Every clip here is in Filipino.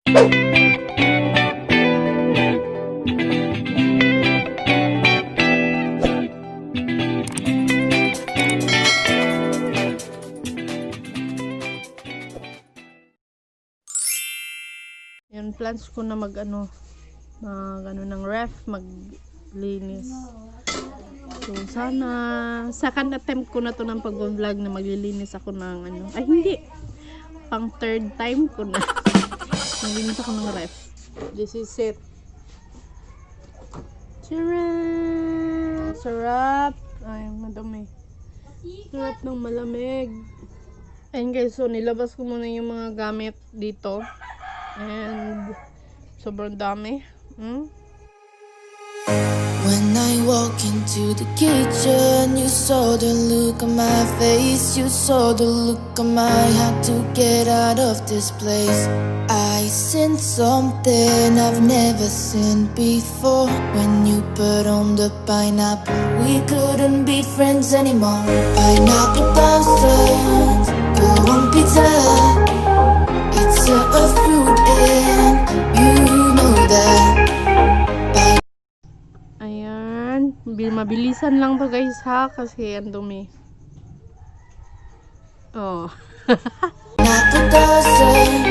Yan, plans ko na mag ano ng ref, maglinis. So sana second attempt ko na to ng pag-vlog na maglilinis ako ng ano. Ay hindi. Pang third time ko na. Maglinis ako ng ref. This is it. Tcharam! Sarap. Ay, madami. Sarap ng malamig. Ayun guys, so nilabas ko muna yung mga gamit dito. And sobrang dami. When I walk into the kitchen, you saw the look on my face. You saw the look on my heart to get out of this place. I sensed something I've never seen before. When you put on the pineapple, we couldn't be friends anymore. Pineapple thousands, go on pizza. It's a fruit and you know that. Ayan, mabilisan lang to guys ha, kasi ang dumi. Oh. Pineapple doesn't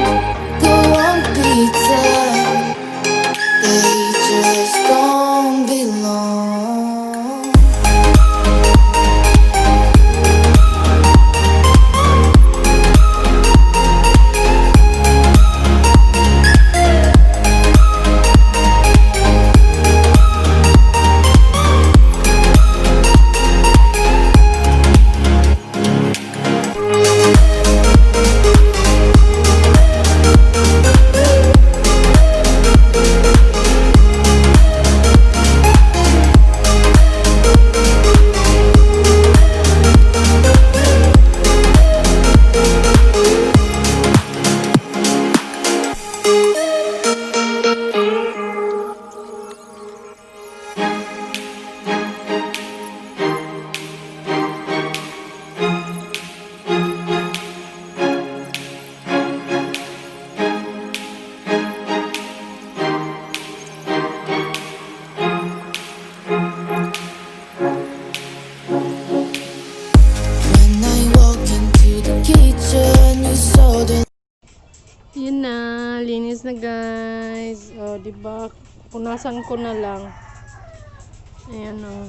go on pizza. They just don't belong. Yun na, linis na guys. Oh, diba? Punasan ko na lang. Ayan oh.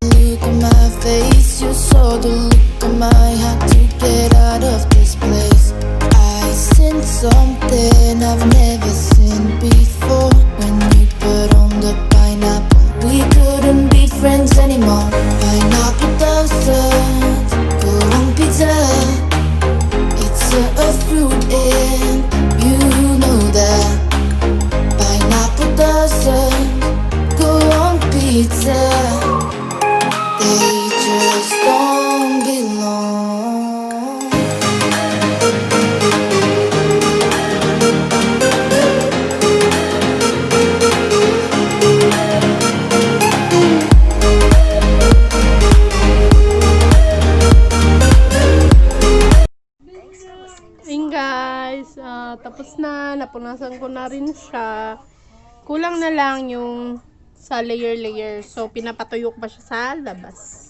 Look at my face, you saw the look on my heart to get out of this place. I sense something I've never seen before. When you put on the pineapple, we couldn't be friends anymore. Pineapple doesn't go on pizza. It's a fruit and you know that. Pineapple doesn't go on pizza. They just don't belong. Ayun guys, tapos na, napunasan ko na rin siya. Kulang na lang yung sa layer. So, pinapatuyo ko pa siya sa labas.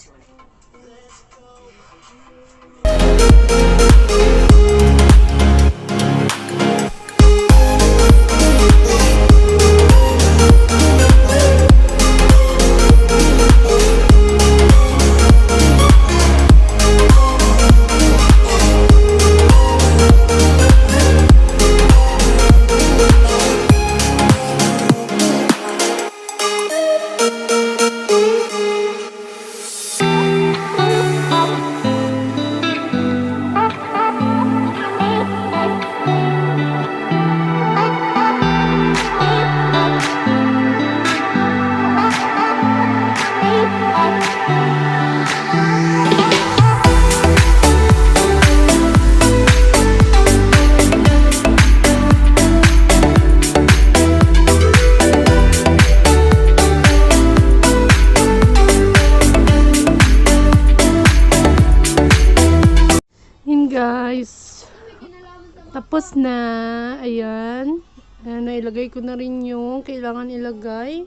Tapos na, ayan. Ayan, nailagay ko na rin yung kailangan ilagay.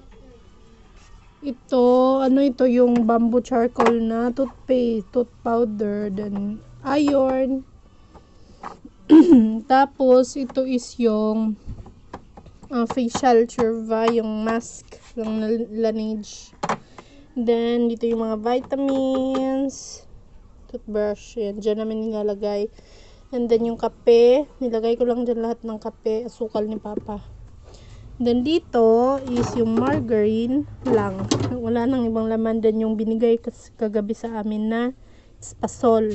Ito, ano ito yung bamboo charcoal na toothpaste, tooth powder, then iron. Tapos, ito is yung facial curva, yung mask ng Linis. Then, dito yung mga vitamins, toothbrush, yan, dyan namin nilalagay. And then, yung kape, nilagay ko lang dyan lahat ng kape, asukal ni Papa. Then, dito is yung margarine lang. Wala nang ibang laman. Then, yung binigay kagabi sa amin na espasol.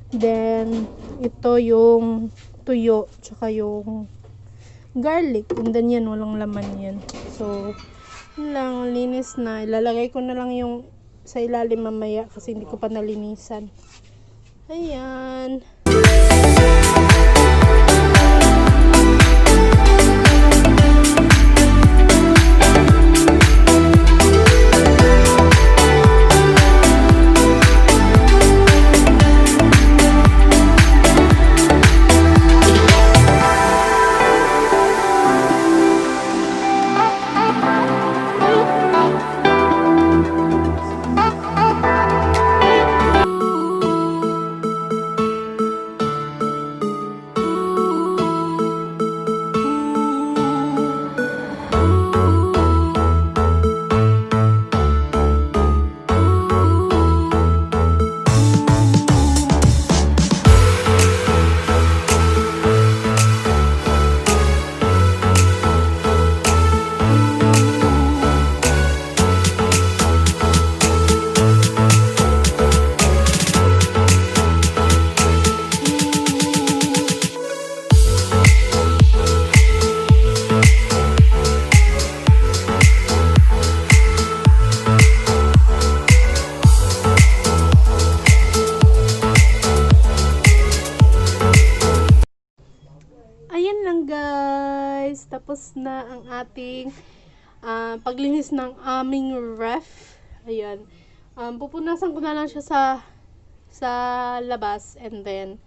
Then, ito yung tuyo, tsaka yung garlic. And then, yan, walang laman yan. So, yun lang, linis na. Ilalagay ko na lang yung sa ilalim mamaya kasi hindi ko pa nalinisan. Ayan. Ayan lang guys, tapos na ang ating paglinis ng aming ref. Ayan, pupunasan ko na lang siya sa labas, and then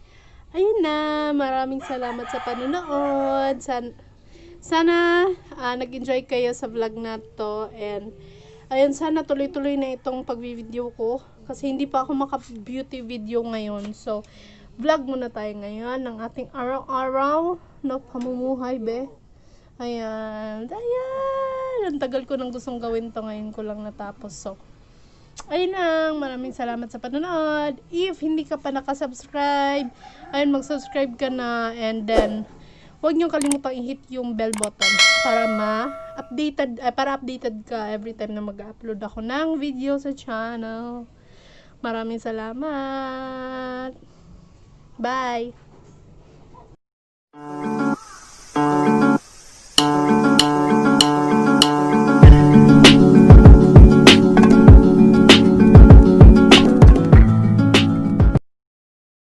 ayun na, maraming salamat sa panonood. Sana nag-enjoy kayo sa vlog na to, and ayun, sana tuloy-tuloy na itong pag-video ko kasi hindi pa ako maka-beauty video ngayon. So vlog muna tayo ngayon ng ating araw-araw na pamumuhay, be. Ayan. Ayan. Ang tagal ko nang gustong gawin to, ngayon ko lang natapos. So, ayun lang. Maraming salamat sa panonood. If hindi ka pa nakasubscribe, ayun, mag-subscribe ka na. And then, huwag niyong kalimutang i-hit yung bell button para updated ka every time na mag-upload ako ng video sa channel. Maraming salamat. Bye!